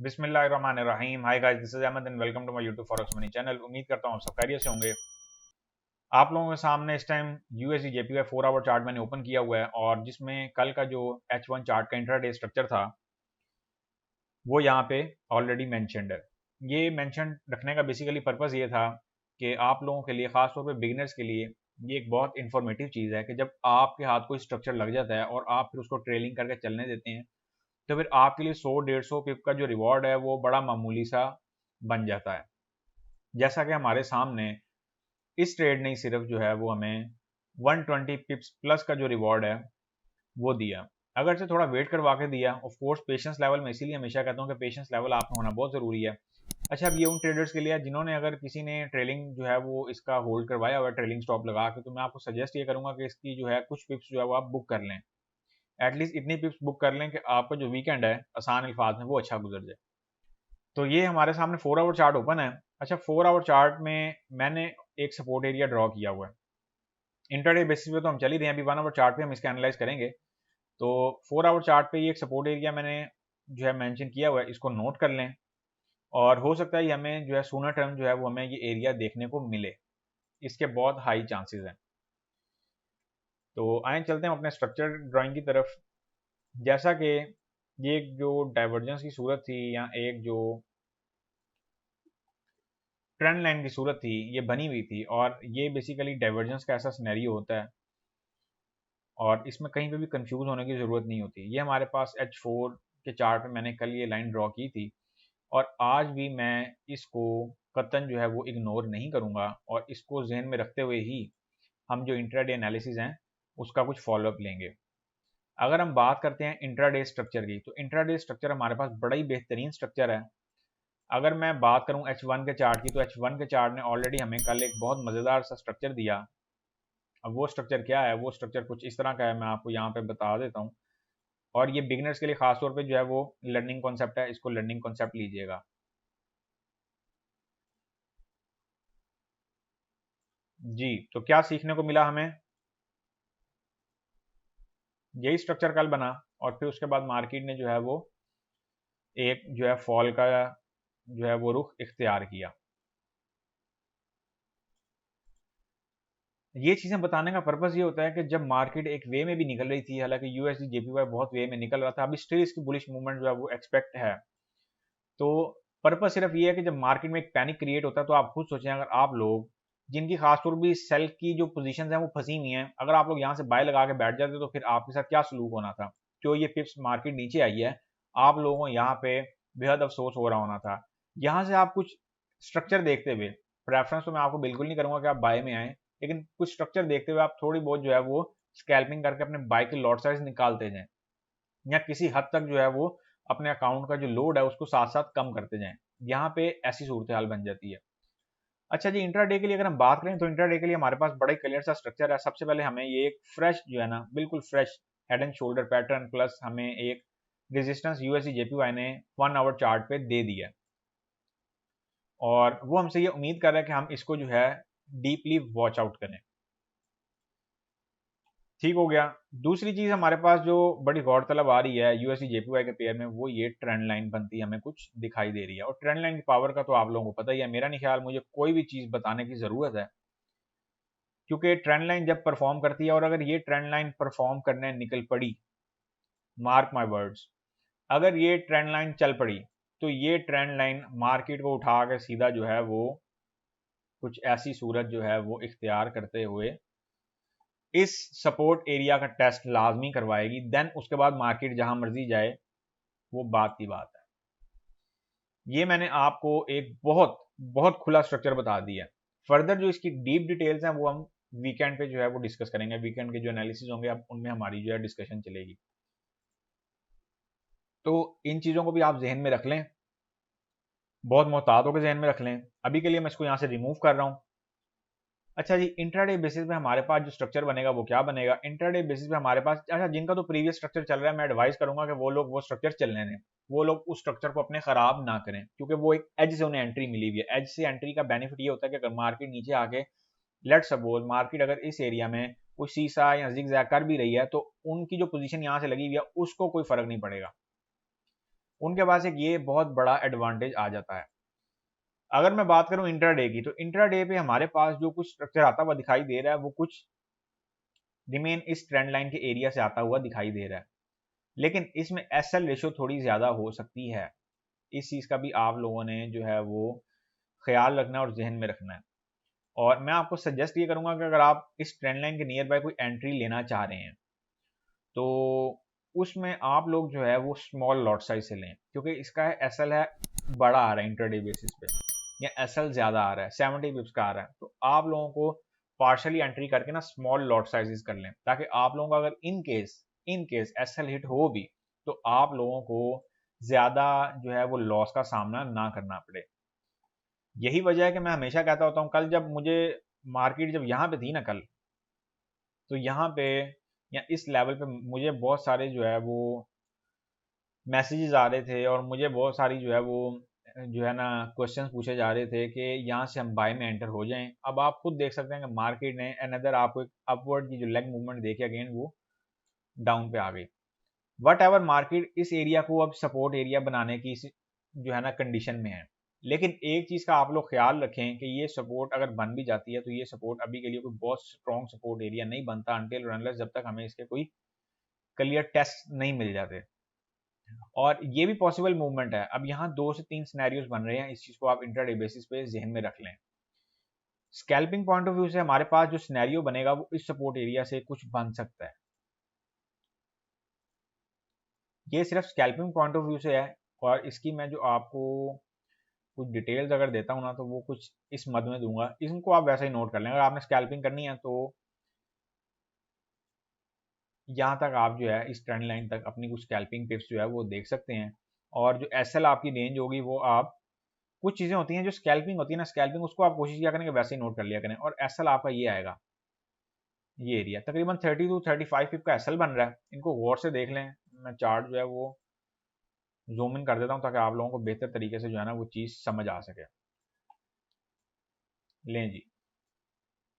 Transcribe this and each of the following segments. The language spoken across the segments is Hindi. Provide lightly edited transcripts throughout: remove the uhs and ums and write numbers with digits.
बिस्मिल्लाहिर्रहमानिर्रहीम। Hi guys, this is Ahmad and welcome to my YouTube forex money channel. उम्मीद करता हूँ आप सब खैरियत से होंगे। आप लोगों के सामने इस time USD JPY 4 our chart मैंने ओपन किया हुआ है और जिसमें कल का जो H1 चार्ट का इंट्राडे स्ट्रक्चर था वो यहाँ पे ऑलरेडी मेंशन्ड है। ये मेंशन रखने का बेसिकली पर्पस ये था कि आप लोगों के लिए, खासतौर पे बिगिनर्स के लिए, ये एक बहुत इंफॉर्मेटिव चीज़ है कि जब आपके हाथ कोई स्ट्रक्चर लग जाता है और आप फिर उसको ट्रेलिंग करके चलने देते हैं तो फिर आपके लिए 100-150 पिप का जो रिवॉर्ड है वो बड़ा मामूली सा बन जाता है। जैसा कि हमारे सामने इस ट्रेड ने सिर्फ जो है वो हमें 120 पिप्स प्लस का जो रिवॉर्ड है वो दिया। अगर से थोड़ा वेट करवा के दिया, ऑफ कोर्स पेशेंस लेवल में, इसीलिए हमेशा कहता हूँ कि पेशेंस लेवल आप में होना बहुत ज़रूरी है। अच्छा, अब ये उन ट्रेडर्स के लिए है जिन्होंने, अगर किसी ने ट्रेलिंग जो है वो इसका होल्ड करवाया हुआ है ट्रेलिंग स्टॉप लगा के, तो मैं आपको सजेस्ट ये करूंगा कि इसकी जो है कुछ पिप्स जो है वो आप बुक कर लें। एटलीस्ट इतनी पिप्स बुक कर लें कि आपका जो वीकेंड है आसान अल्फाज में वो अच्छा गुजर जाए। तो ये हमारे सामने 4 आवर चार्ट ओपन है। अच्छा, 4 आवर चार्ट में मैंने एक सपोर्ट एरिया ड्रॉ किया हुआ है। इंटरडे बेसिस पे तो हम चल ही रहे हैं, अभी 1 आवर चार्ट पे हम इसका एनालाइज करेंगे। तो 4 आवर चार्ट पे ये एक सपोर्ट एरिया मैंने जो है मेंशन किया हुआ है, इसको नोट कर लें। और हो सकता है ये हमें जो है सोनर टर्म जो है वो हमें ये एरिया देखने को मिले, इसके बहुत हाई चांसेस हैं। तो आए चलते हैं अपने स्ट्रक्चर ड्राइंग की तरफ। जैसा कि ये एक जो डाइवर्जेंस की सूरत थी या एक जो ट्रेंड लाइन की सूरत थी ये बनी हुई थी, और ये बेसिकली डाइवर्जेंस का ऐसा सिनेरियो होता है और इसमें कहीं पे भी कंफ्यूज होने की ज़रूरत नहीं होती। ये हमारे पास H4 के चार्ट में मैंने कल ये लाइन ड्रॉ की थी और आज भी मैं इसको कतन जो है वो इग्नोर नहीं करूँगा और इसको जहन में रखते हुए ही हम जो इंट्राडे एनालिसिस हैं उसका कुछ फॉलोअप लेंगे। अगर हम बात करते हैं इंट्राडे स्ट्रक्चर की, तो इंट्राडे स्ट्रक्चर हमारे पास बड़ा ही बेहतरीन स्ट्रक्चर है। अगर मैं बात करूं H1 के चार्ट की, तो H1 के चार्ट ने ऑलरेडी हमें कल एक बहुत मज़ेदार सा स्ट्रक्चर दिया। अब वो स्ट्रक्चर क्या है, वो स्ट्रक्चर कुछ इस तरह का है, मैं आपको यहाँ पे बता देता हूँ। और ये बिगिनर्स के लिए खासतौर पे जो है वो लर्निंग कॉन्सेप्ट है, इसको लर्निंग कॉन्सेप्ट लीजिएगा। जी, तो क्या सीखने को मिला हमें? यही स्ट्रक्चर कल बना और फिर उसके बाद मार्केट ने जो है वो एक जो है फॉल का जो है वो रुख इख्तियार किया। ये चीज़ें बताने का पर्पस ये होता है कि जब मार्केट एक वे में भी निकल रही थी, हालांकि यूएसडी जेपीवाई बहुत वे में निकल रहा था, अभी स्टिल इसकी बुलिश मूवमेंट जो है वो एक्सपेक्ट है। तो पर्पस सिर्फ ये है कि जब मार्केट में एक पैनिक क्रिएट होता है तो आप खुद सोचें, अगर आप लोग जिनकी खासतौर भी सेल की जो पोजीशंस हैं वो फंसी हुई हैं, अगर आप लोग यहाँ से बाय लगा के बैठ जाते तो फिर आपके साथ क्या सलूक होना था। जो ये पिप्स मार्केट नीचे आई है, आप लोगों को यहाँ पे बेहद अफसोस हो रहा होना था। यहाँ से आप कुछ स्ट्रक्चर देखते हुए, प्रेफरेंस तो मैं आपको बिल्कुल नहीं करूंगा कि आप बाय में आए, लेकिन कुछ स्ट्रक्चर देखते हुए आप थोड़ी बहुत जो है वो स्कैल्पिंग करके अपने बाय के लॉट साइज निकालते जाएं, या किसी हद तक जो है वो अपने अकाउंट का जो लोड है उसको साथ साथ कम करते जाएं। यहाँ पे ऐसी सूरत हाल बन जाती है। अच्छा जी, इंट्राडे के लिए अगर हम बात करें तो इंट्राडे के लिए हमारे पास बड़ा ही क्लियर सा स्ट्रक्चर है। सबसे पहले हमें ये एक फ्रेश जो है ना, बिल्कुल fresh head and shoulder pattern plus हमें एक रेजिस्टेंस यूएसडी जेपीवाई ने 1 आवर चार्ट पे दे दिया, और वो हमसे ये उम्मीद कर रहा है कि हम इसको जो है डीपली वॉच आउट करें। ठीक हो गया। दूसरी चीज हमारे पास जो बड़ी गौरतलब आ रही है यूएसडी जेपीवाई के पेयर में, वो ये ट्रेंड लाइन बनती हमें कुछ दिखाई दे रही है, और ट्रेंड लाइन की पावर का तो आप लोगों को पता ही है। मेरा नहीं ख्याल मुझे कोई भी चीज बताने की जरूरत है, क्योंकि ट्रेंड लाइन जब परफॉर्म करती है, और अगर ये ट्रेंड लाइन परफॉर्म करने निकल पड़ी, मार्क माय वर्ड्स, अगर ये ट्रेंड लाइन चल पड़ी तो ये ट्रेंड लाइन मार्केट को उठा के सीधा जो है वो कुछ ऐसी सूरत जो है वो इख्तियार करते हुए इस सपोर्ट एरिया का टेस्ट लाजमी करवाएगी। देन उसके बाद मार्केट जहां मर्जी जाए, वो बात की बात है। ये मैंने आपको एक बहुत बहुत खुला स्ट्रक्चर बता दिया है। फर्दर जो इसकी डीप डिटेल्स हैं वो हम वीकेंड पे जो है वो डिस्कस करेंगे। वीकेंड के जो एनालिसिस होंगे अब उनमें हमारी जो है डिस्कशन चलेगी। तो इन चीज़ों को भी आप जहन में रख लें, बहुत मोहतात होकर जहन में रख लें। अभी के लिए मैं इसको यहाँ से रिमूव कर रहा हूँ। अच्छा जी, इंट्राडे बेसिस पे हमारे पास जो स्ट्रक्चर बनेगा वो क्या बनेगा? इंट्राडे बेसिस पे हमारे पास, अच्छा जिनका तो प्रीवियस स्ट्रक्चर चल रहा है, मैं एडवाइस करूंगा कि वो लोग वो स्ट्रक्चर चलने दें। वो लोग उस स्ट्रक्चर को अपने खराब ना करें, क्योंकि वो एक एज से उन्हें एंट्री मिली हुई है। एज से एंट्री का बेनिफिट ये होता है कि अगर मार्केट नीचे आके, लेट सपोज मार्केट अगर इस एरिया में कोई सीसा या जिग जैग कर भी रही है, तो उनकी जो पोजीशन यहाँ से लगी हुई है उसको कोई फर्क नहीं पड़ेगा। उनके पास एक ये बहुत बड़ा एडवांटेज आ जाता है। अगर मैं बात करूं इंट्राडे की, तो इंट्राडे पे हमारे पास जो कुछ स्ट्रक्चर आता हुआ दिखाई दे रहा है वो कुछ रिमेन इस ट्रेंड लाइन के एरिया से आता हुआ दिखाई दे रहा है, लेकिन इसमें एसएल रेशो थोड़ी ज़्यादा हो सकती है। इस चीज़ का भी आप लोगों ने जो है वो ख्याल रखना है और जहन में रखना है। और मैं आपको सजेस्ट ये करूंगा कि अगर आप इस ट्रेंड लाइन के नियर बाय कोई एंट्री लेना चाह रहे हैं तो उसमें आप लोग जो है वो स्मॉल लॉट साइज से लें, क्योंकि इसका एसएल है बड़ा आ रहा है इंट्राडे बेसिस पे, या एसएल ज़्यादा आ रहा है 70 पिप्स का आ रहा है, तो आप लोगों को पार्शली एंट्री करके ना स्मॉल लॉट साइजेस कर लें, ताकि आप लोगों को अगर इन केस एसएल हिट हो भी तो आप लोगों को ज़्यादा जो है वो लॉस का सामना ना करना पड़े। यही वजह है कि मैं हमेशा कहता होता हूँ, कल जब मुझे मार्केट जब यहाँ पे थी ना कल, तो यहाँ पे या इस लेवल पे मुझे बहुत सारे जो है वो मैसेजेस आ रहे थे और मुझे बहुत सारी जो है ना क्वेश्चंस पूछे जा रहे थे कि यहाँ से हम बाय में एंटर हो जाएं। अब आप खुद देख सकते हैं कि मार्केट ने अनदर आपको एक अपवर्ड की जो लेग मूवमेंट देखी, अगेन वो डाउन पे आ गई। वट एवर मार्केट इस एरिया को अब सपोर्ट एरिया बनाने की जो है ना कंडीशन में है, लेकिन एक चीज़ का आप लोग ख्याल रखें कि ये सपोर्ट अगर बन भी जाती है तो ये सपोर्ट अभी के लिए कोई बहुत स्ट्रॉन्ग सपोर्ट एरिया नहीं बनता अनटिल और अनलेस जब तक हमें इसके कोई क्लियर टेस्ट नहीं मिल जाते। और ये भी पॉसिबल मूवमेंट है। अब यहाँ 2 से 3 सिनेरियोज बन रहे हैं, इस चीज़ को आप इंट्राडे बेसिस पे जहन में रख लें। स्कैल्पिंग पॉइंट ऑफ व्यू से हमारे पास जो सिनेरियो बनेगा वो इस सपोर्ट एरिया से कुछ बन सकता है। ये सिर्फ स्कैल्पिंग पॉइंट ऑफ व्यू से है, और इसकी मैं जो आपको कुछ डिटेल्स अगर देता हूँ ना तो वो कुछ इस मद में दूंगा, इनको आप वैसे ही नोट कर लें। अगर आपने स्कैल्पिंग करनी है तो यहाँ तक आप जो है इस ट्रेंड लाइन तक अपनी कुछ स्कैल्पिंग टिप्स जो है वो देख सकते हैं। और जो एसएल आपकी रेंज होगी वो आप कुछ चीज़ें होती हैं जो स्कैल्पिंग होती है ना, स्कैल्पिंग उसको आप कोशिश किया करें कि वैसे ही नोट कर लिया करें। और एसएल आपका ये आएगा, ये एरिया तकरीबन 30 टू 35 पिप का एसएल बन रहा है। इनको गौर से देख लें। मैं चार्ट जो है वो जूम इन कर देता हूँ ताकि आप लोगों को बेहतर तरीके से जो है ना वो चीज़ समझ आ सके। लें जी,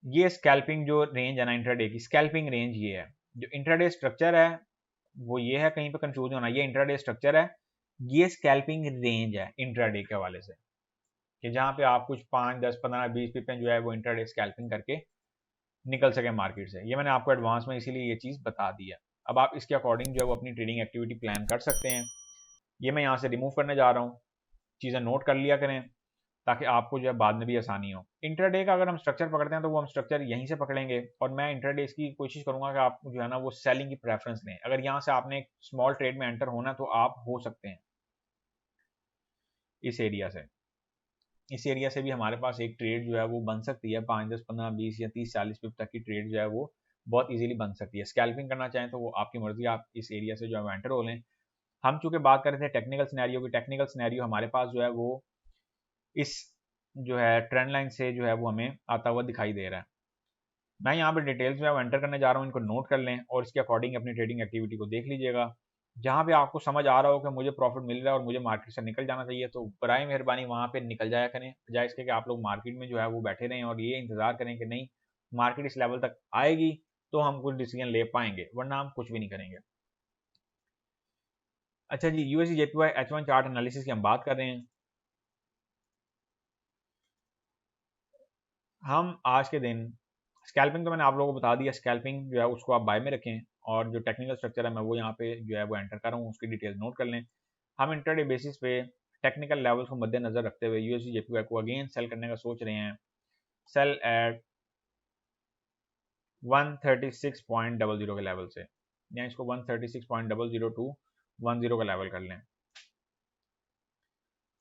ये स्कैल्पिंग जो रेंज है ना इंट्राडे की स्कैल्पिंग रेंज ये है। जो इंट्राडे स्ट्रक्चर है वो ये है, कहीं पे कंफ्यूज होना, ये इंट्राडे स्ट्रक्चर है, ये स्कैल्पिंग रेंज है इंट्राडे के हवाले से, कि जहाँ पे आप कुछ 5 10 15 20 पिपें जो है वो इंट्राडे स्कैल्पिंग करके निकल सके मार्केट से। ये मैंने आपको एडवांस में इसीलिए ये चीज़ बता दी है। अब आप इसके अकॉर्डिंग जो है वो अपनी ट्रेडिंग एक्टिविटी प्लान कर सकते हैं। ये मैं यहाँ से रिमूव करने जा रहा हूँ, चीज़ें नोट कर लिया करें ताकि आपको जो है बाद में भी आसानी हो। इंट्राडे का अगर हम स्ट्रक्चर पकड़ते हैं तो वो हम स्ट्रक्चर यहीं से पकड़ेंगे, और मैं इंट्राडे की कोशिश करूंगा कि आप जो है ना वो सेलिंग की प्रेफरेंस लें। अगर यहाँ से आपने एक स्मॉल ट्रेड में एंटर होना तो आप हो सकते हैं इस एरिया से। इस एरिया से भी हमारे पास एक ट्रेड जो है वो बन सकती है, 5 10 15 20 या 30 40 पिप तक की ट्रेड जो है वो बहुत इजीली बन सकती है। स्कैल्पिंग करना चाहें तो वो आपकी मर्जी, आप इस एरिया से जो है एंटर हो लें। हम चूंकि बात कर रहे थे टेक्निकल सिनेरियो की, टेक्निकल सिनेरियो हमारे पास जो है वो इस जो है ट्रेंड लाइन से जो है वो हमें आता हुआ दिखाई दे रहा है। मैं यहाँ पे डिटेल्स में एंटर करने जा रहा हूँ, इनको नोट कर लें और इसके अकॉर्डिंग अपनी ट्रेडिंग एक्टिविटी को देख लीजिएगा। जहाँ पे आपको समझ आ रहा हो कि मुझे प्रॉफिट मिल रहा है और मुझे मार्केट से निकल जाना चाहिए, तो बराए मेहरबानी वहाँ पे निकल जाया करें, बजाय इसके कि आप लोग मार्केट में जो है वो बैठे रहें और ये इंतजार करें कि नहीं मार्केट इस लेवल तक आएगी तो हम कुछ डिसीजन ले पाएंगे, वरना हम कुछ भी नहीं करेंगे। अच्छा जी, USD JPY H1 chart analysis की हम बात कर रहे हैं। हम आज के दिन स्कैल्पिंग तो मैंने आप लोगों को बता दिया, स्कैल्पिंग जो है उसको आप बाय में रखें, और जो टेक्निकल स्ट्रक्चर है मैं वो यहाँ पे जो है वो एंटर कर रहा हूँ, उसकी डिटेल्स नोट कर लें। हम इंटरडे बेसिस पे टेक्निकल लेवल्स को मद्देनजर रखते हुए यूएसडी जेपीवाई को अगेन सेल करने का सोच रहे हैं। सेल एट 136.00 के लेवल से, या इसको 136.00 टू 10 का लेवल कर लें।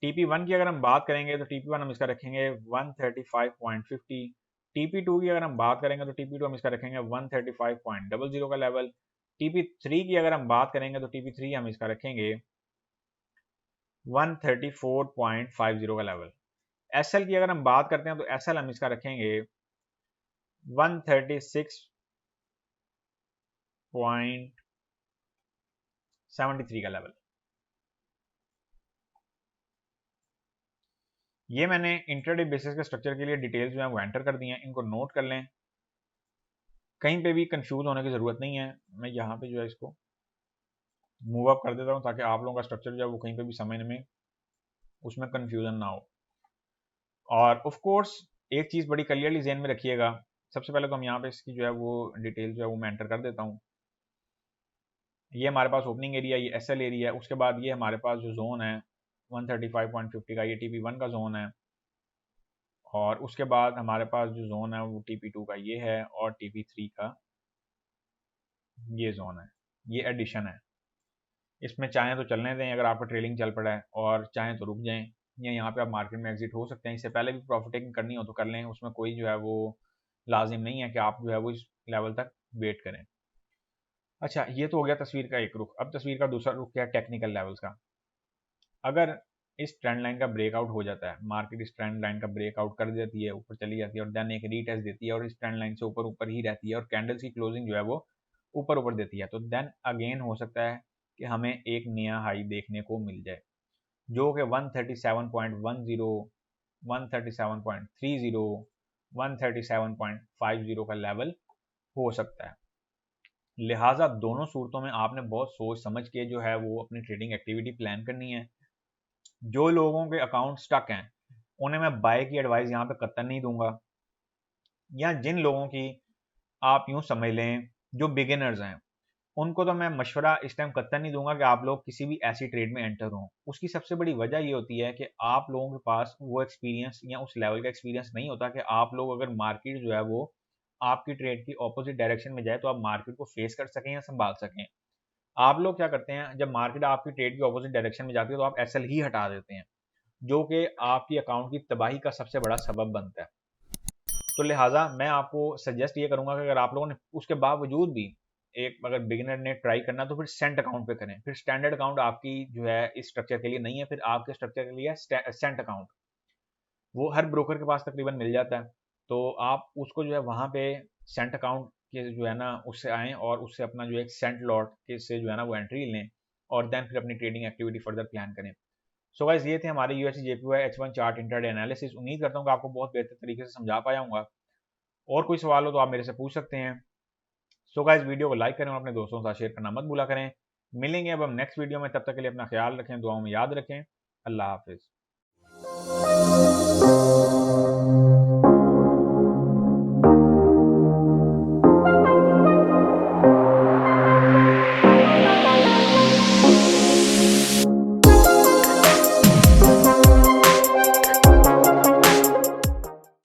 TP1 की अगर हम बात करेंगे तो TP1 हम इसका रखेंगे 135.50। TP2 की अगर हम बात करेंगे तो TP2 हम इसका रखेंगे 135.00 का लेवल। TP3 की अगर हम बात करेंगे तो TP3 हम इसका रखेंगे 134.50 का लेवल। SL की अगर हम बात करते हैं तो SL हम इसका रखेंगे 136.73 का लेवल। ये मैंने इंट्राडे बेसिस के स्ट्रक्चर के लिए डिटेल्स जो है वो एंटर कर दी हैं, इनको नोट कर लें, कहीं पे भी कंफ्यूज होने की ज़रूरत नहीं है। मैं यहाँ पे जो है इसको मूव अप कर देता हूँ ताकि आप लोगों का स्ट्रक्चर जो है वो कहीं पे भी समझने में उसमें कन्फ्यूजन ना हो। और ऑफ कोर्स एक चीज़ बड़ी क्लियरली ज़हन में रखिएगा, सबसे पहले तो हम यहाँ पे इसकी जो है वो डिटेल जो है वो मैं एंटर कर देता हूँ। ये हमारे पास ओपनिंग एरिया, ये एसएल एरिया है। उसके बाद ये हमारे पास जो जोन है 135.50 का, ये TP1 का जोन है। और उसके बाद हमारे पास जो जोन है वो TP2 का ये है, और TP3 का ये जोन है। ये एडिशन है। इसमें चाहें तो चलने दें अगर आपका ट्रेलिंग चल पड़ा है, और चाहें तो रुक जाएं, या यहाँ पे आप मार्केट में एग्जिट हो सकते हैं। इससे पहले भी प्रॉफिट टेकिंग करनी हो तो कर लें, उसमें कोई जो है वो लाजिम नहीं है कि आप जो है वो इस लेवल तक वेट करें। अच्छा, ये तो हो गया तस्वीर का एक रुख। अब तस्वीर का दूसरा रुख क्या है, टेक्निकल लेवल्स का। अगर इस ट्रेंड लाइन का ब्रेकआउट हो जाता है, मार्केट इस ट्रेंड लाइन का ब्रेकआउट कर देती है, ऊपर चली जाती है, और देन एक रीटेस्ट देती है और इस ट्रेंड लाइन से ऊपर ऊपर ही रहती है, और कैंडल्स की क्लोजिंग जो है वो ऊपर ऊपर देती है, तो देन अगेन हो सकता है कि हमें एक नया हाई देखने को मिल जाए, जो कि 137.10, 137.30, 137.50 का लेवल हो सकता है। लिहाजा दोनों सूरतों में आपने बहुत सोच समझ के जो है वो अपनी ट्रेडिंग एक्टिविटी प्लान करनी है। जो लोगों के अकाउंट स्टक हैं उन्हें मैं बाय की एडवाइस यहाँ पे कतई नहीं दूंगा, या जिन लोगों की आप यूं समझ लें जो बिगिनर्स हैं उनको तो मैं मशवरा इस टाइम कतई नहीं दूंगा कि आप लोग किसी भी ऐसी ट्रेड में एंटर हों। उसकी सबसे बड़ी वजह ये होती है कि आप लोगों के पास वो एक्सपीरियंस या उस लेवल का एक्सपीरियंस नहीं होता कि आप लोग अगर मार्केट जो है वो आपकी ट्रेड की ऑपोजिट डायरेक्शन में जाए तो आप मार्केट को फेस कर सकें या संभाल सकें। आप लोग क्या करते हैं, जब मार्केट आपकी ट्रेड की ऑपोजिट डायरेक्शन में जाती है तो आप एसएल ही हटा देते हैं, जो कि आपकी अकाउंट की तबाही का सबसे बड़ा सबब बनता है। तो लिहाजा मैं आपको सजेस्ट ये करूंगा कि अगर आप लोगों ने उसके बावजूद भी एक अगर बिगिनर ने ट्राई करना तो फिर सेंट अकाउंट पे करें। फिर स्टैंडर्ड अकाउंट आपकी जो है इस स्ट्रक्चर के लिए नहीं है, फिर आपके स्ट्रक्चर के लिए सेंट अकाउंट, वो हर ब्रोकर के पास तकरीबन मिल जाता है। तो आप उसको जो है वहाँ पे सेंट अकाउंट के जो है ना उससे आएँ और उससे अपना जो एक सेंट लॉट के से जो है ना वो एंट्री लें, और देन फिर अपनी ट्रेडिंग एक्टिविटी फर्दर प्लान करें। सो गाइस, ये थे हमारे USD JPY H1 chart intraday analysis. उम्मीद करता हूँ कि आपको बहुत बेहतर तरीके से समझा पाया हूँ। और कोई सवाल हो तो आप मेरे से पूछ सकते हैं। सो गाइस, वीडियो को लाइक करें और अपने दोस्तों के साथ शेयर करना मत भूला करें। मिलेंगे अब हम नेक्स्ट वीडियो में, तब तक के लिए अपना ख्याल रखें, दुआओं में याद रखें। अल्लाह हाफिज़।